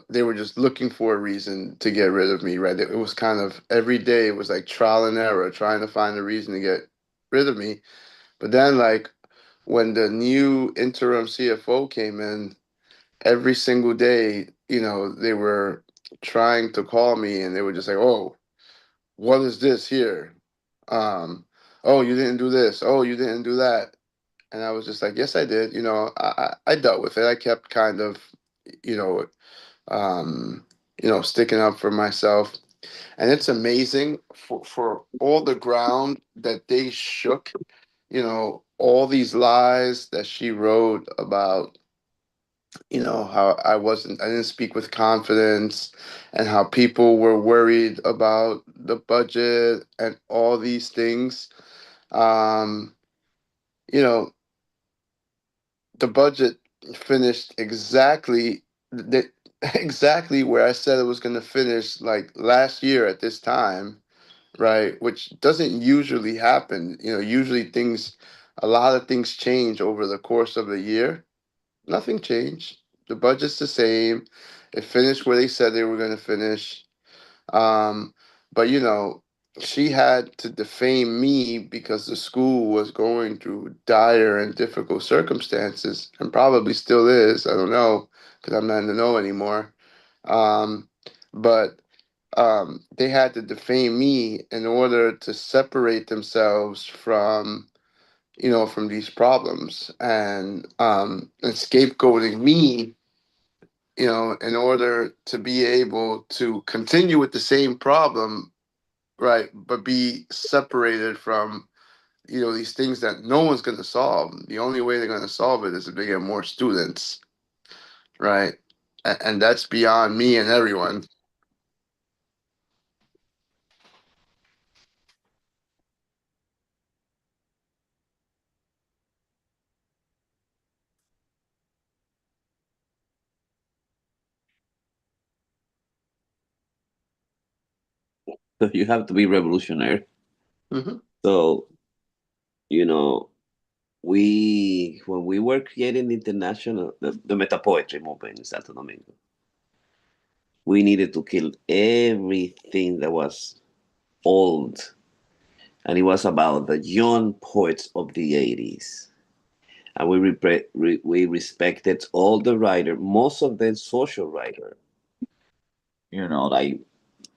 they were just looking for a reason to get rid of me, right? It was kind of every day it was like trial and error, trying to find a reason to get rid of me. But then, like, when the new interim CFO came in, every single day, they were trying to call me and they were just like, oh, what is this here? Um, oh, you didn't do this. Oh, you didn't do that. And I was just like, yes, I did. I dealt with it. I kept kind of, you know, um, sticking up for myself. And it's amazing for all the ground that they shook, all these lies that she wrote about, how I didn't speak with confidence and how people were worried about the budget and all these things. Um, you know, the budget finished exactly the, exactly where I said it was going to finish, like last year at this time, right? Which doesn't usually happen. Usually a lot of things change over the course of a year. Nothing changed. The budget's the same. It finished where they said they were going to finish. Um, but she had to defame me because the school was going through dire and difficult circumstances, and probably still is. I don't know because I'm not in the know anymore. Um, but they had to defame me in order to separate themselves from, from these problems, and scapegoating me, in order to be able to continue with the same problem, right, but be separated from, these things that no one's going to solve. The only way they're going to solve it is if they get more students, right? And that's beyond me and everyone. So you have to be revolutionary. Hmm. So, you know, we when we were creating the meta poetry movement in Santo Domingo, we needed to kill everything that was old, and it was about the young poets of the 80s. And we respected all the writer, most of them social writer. Like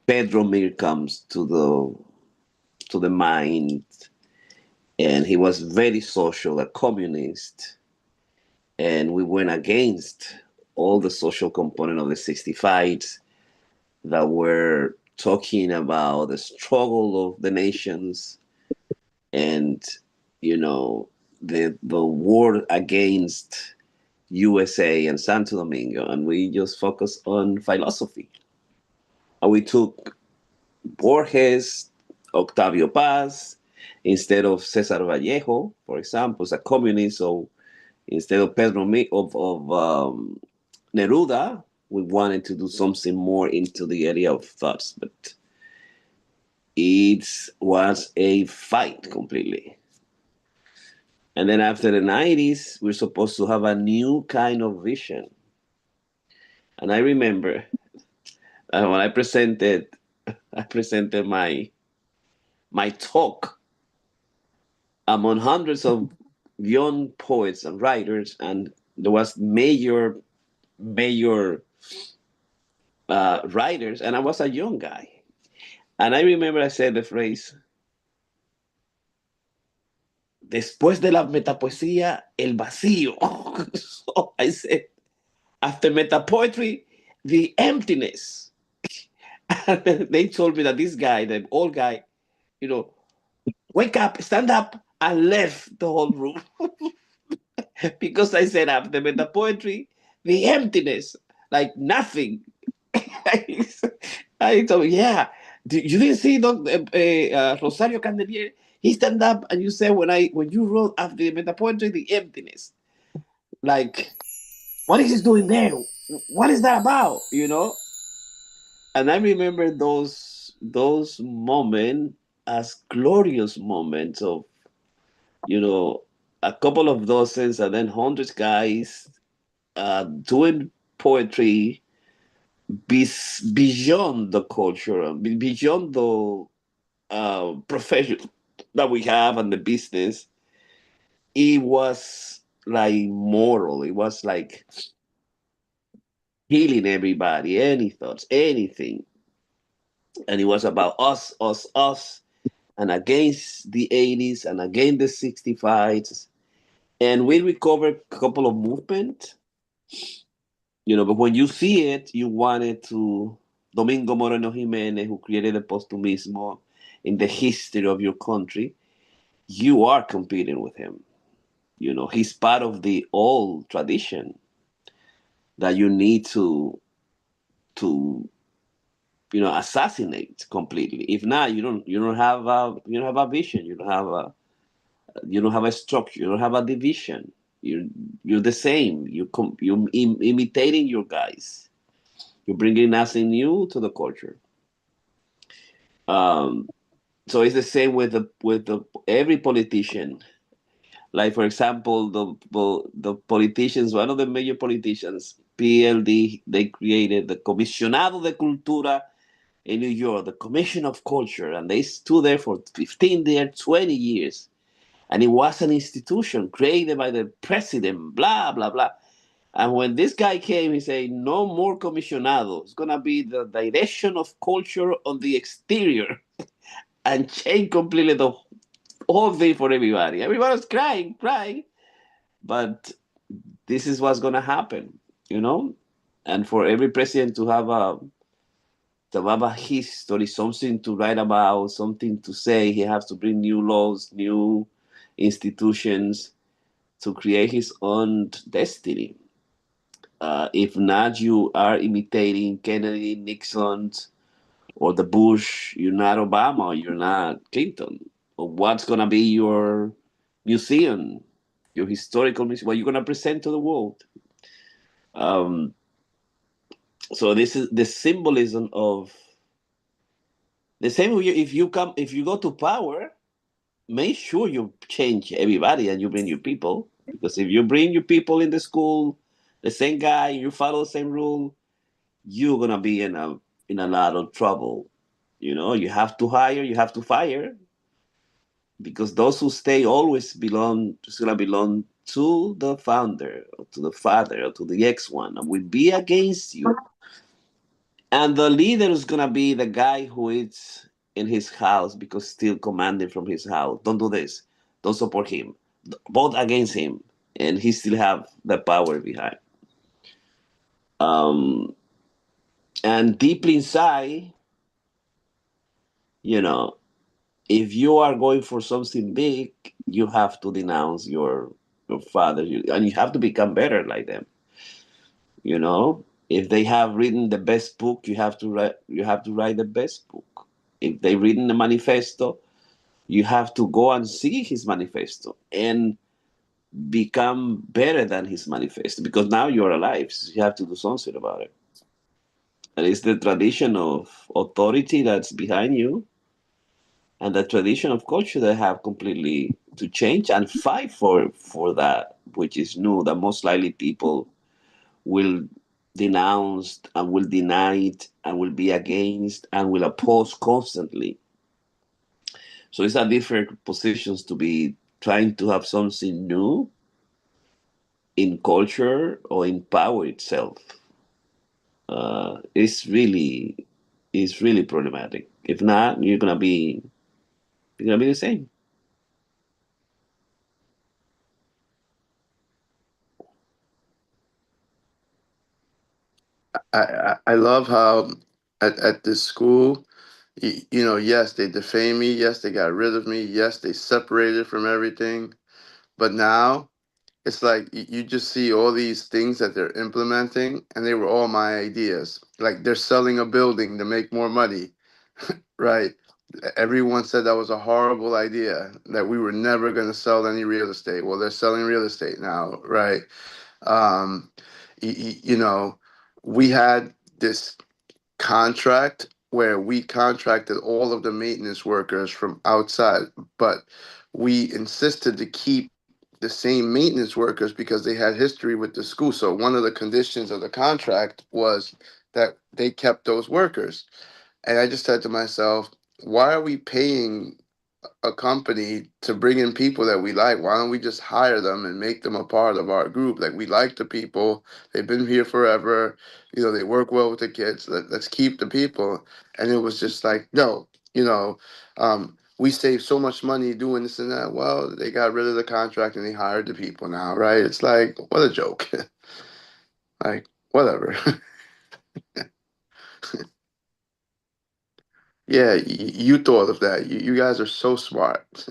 Pedro Mir comes to the mind, and he was very social, a communist, and we went against all the social component of the 65s that were talking about the struggle of the nations and you know the war against USA and Santo Domingo, and we just focused on philosophy. And we took Borges, Octavio Paz, instead of Cesar Vallejo, for example, as a communist. So instead of Neruda, we wanted to do something more into the area of thoughts, but it was a fight completely. And then after the 90s, we're supposed to have a new kind of vision. And I remember when I presented my talk among hundreds of young poets and writers, and there was major writers, and I was a young guy. And I remember I said the phrase, después de la metapoesía, el vacío. So I said, after metapoetry, the emptiness. And they told me that this guy, the old guy, you know, wake up, stand up, and left the whole room. Because I said after metapoetry, the emptiness, like nothing. I told, yeah. You didn't see Rosario Candelier? He stand up and you said when you wrote after the metapoetry, the emptiness. Like, what is he doing there? What is that about? And I remember those moments as glorious moments of, you know, a couple of dozens and then hundreds guys doing poetry beyond the culture, beyond the profession that we have and the business. It was like moral. It was like healing everybody, any thoughts, anything. And it was about us, and against the 80s and against the 65s. And we recovered a couple of movement, but when you see it, you wanted to Domingo Moreno Jimenez, who created the postumismo in the history of your country, you are competing with him. He's part of the old tradition that you need to assassinate completely. If not, you don't have a vision. You don't have a structure. You don't have a division. You're the same. You imitating your guys. You're bringing nothing new to the culture. Um, so it's the same with the every politician. Like for example, the politicians. One of the major politicians, PLD, they created the Comisionado de Cultura in New York, the Commission of Culture, and they stood there for 15 there, 20 years. And it was an institution created by the president, blah, blah, blah. And when this guy came, he said, no more comisionado. It's going to be the direction of culture on the exterior and change completely the whole thing for everybody. Everybody was crying, crying. But this is what's going to happen, you know? And for every president to have a history, something to write about, something to say, he has to bring new laws, new institutions to create his own destiny. If not, you are imitating Kennedy, Nixon, or the Bush. You're not Obama. You're not Clinton. What's gonna be your museum, your historical museum? What you're gonna present to the world? Um, so this is the symbolism of the same way. If you go to power, make sure you change everybody and you bring your people. Because if you bring your people in the school, the same guy, you follow the same rule, you're gonna be in a lot of trouble. You know, you have to hire, you have to fire, because those who stay always just gonna belong to the founder, or to the father, or to the X one, and will be against you. And the leader is gonna be the guy who is in his house because still commanding from his house. Don't do this. Don't support him. Vote against him, and he still have the power behind. Um, and deeply inside, you know, if you are going for something big, you have to denounce your father, and you have to become better like them. You know, if they have written the best book, you have to write. You have to write the best book. If they written the manifesto, you have to go and see his manifesto and become better than his manifesto, because now you're alive. So you have to do something about it. And it's the tradition of authority that's behind you, and the tradition of culture that have completely to change and fight for that which is new, that most likely people will denounce and will deny it and will be against and will oppose constantly. So it's a different positions to be trying to have something new in culture or in power itself. It's really problematic. If not, you're gonna be the same. I love how at this school, yes, they defamed me. Yes, they got rid of me. Yes, they separated from everything. But now it's like you just see all these things that they're implementing, and they were all my ideas. Like they're selling a building to make more money, right? Everyone said that was a horrible idea, that we were never going to sell any real estate. Well, they're selling real estate now, right? Um, you know, we had this contract where we contracted all of the maintenance workers from outside, but we insisted to keep the same maintenance workers because they had history with the school. So one of the conditions of the contract was that they kept those workers. And I just said to myself, why are we paying a company to bring in people that we like? Why don't we just hire them and make them a part of our group? Like we like the people, they've been here forever, they work well with the kids. Let's keep the people. And it was just like, no, we saved so much money doing this and that. Well, they got rid of the contract and they hired the people now, right? It's like, what a joke. Like, whatever. Yeah, you thought of that. You guys are so smart.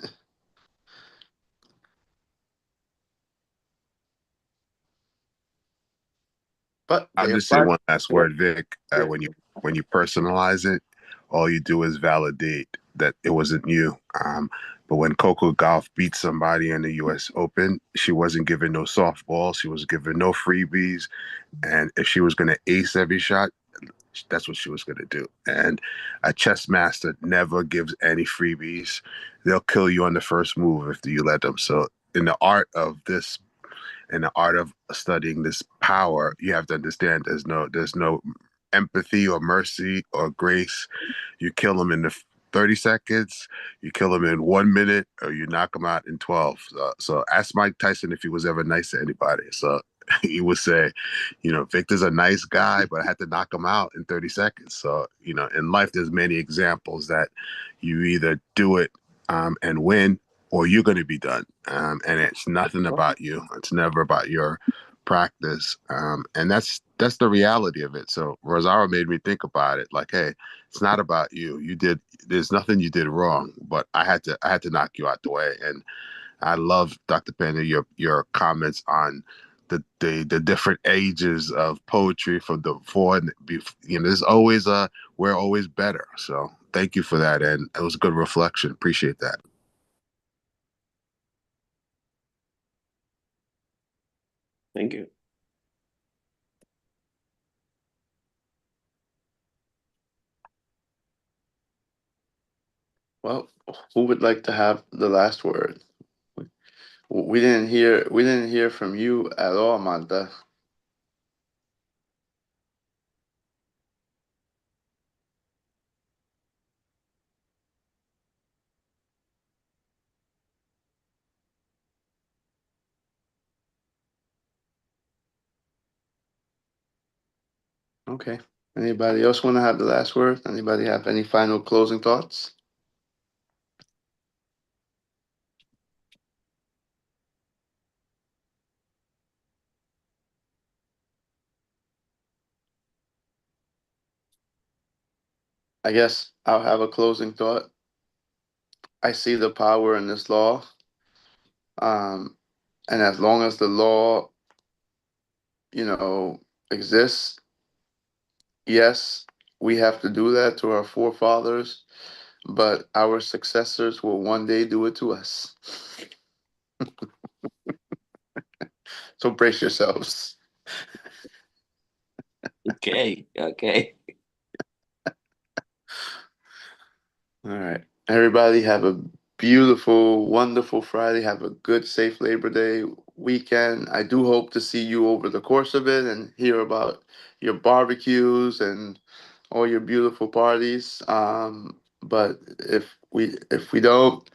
But I'll they just say applied. one last Yeah. word, Vic. Yeah. When you personalize it, all you do is validate that it wasn't you. But when Coco Golf beat somebody in the U.S. Open, she wasn't given no softball. She was given no freebies, and if she was going to ace every shot, that's what she was going to do. And a chess master never gives any freebies. They'll kill you on the first move if you let them. So in the art of studying this power, you have to understand there's no empathy or mercy or grace. You kill them in the 30 seconds, you kill them in 1 minute, or you knock them out in 12. So ask Mike Tyson if he was ever nice to anybody. So he would say, Victor's a nice guy, but I had to knock him out in 30 seconds. So, in life, there's many examples that you either do it and win, or you're going to be done. And it's nothing about you. It's never about your practice. And that's the reality of it. So Rosario made me think about it like, hey, it's not about you. There's nothing you did wrong, but I had to knock you out the way. And I love, Dr. Pena, your comments on the different ages of poetry from the before and there's always we're always better. So thank you for that. And it was a good reflection. Appreciate that. Thank you. Well, who would like to have the last word? We didn't hear from you at all, Manta. Okay. Anybody else want to have the last word? Anybody have any final closing thoughts? I guess I'll have a closing thought. I see the power in this law. Um, and as long as the law, you know, exists, yes, we have to do that to our forefathers, but our successors will one day do it to us. So brace yourselves. Okay. Okay. All right. Everybody have a beautiful, wonderful Friday. Have a good, safe Labor Day weekend. I do hope to see you over the course of it and hear about your barbecues and all your beautiful parties. But if we don't,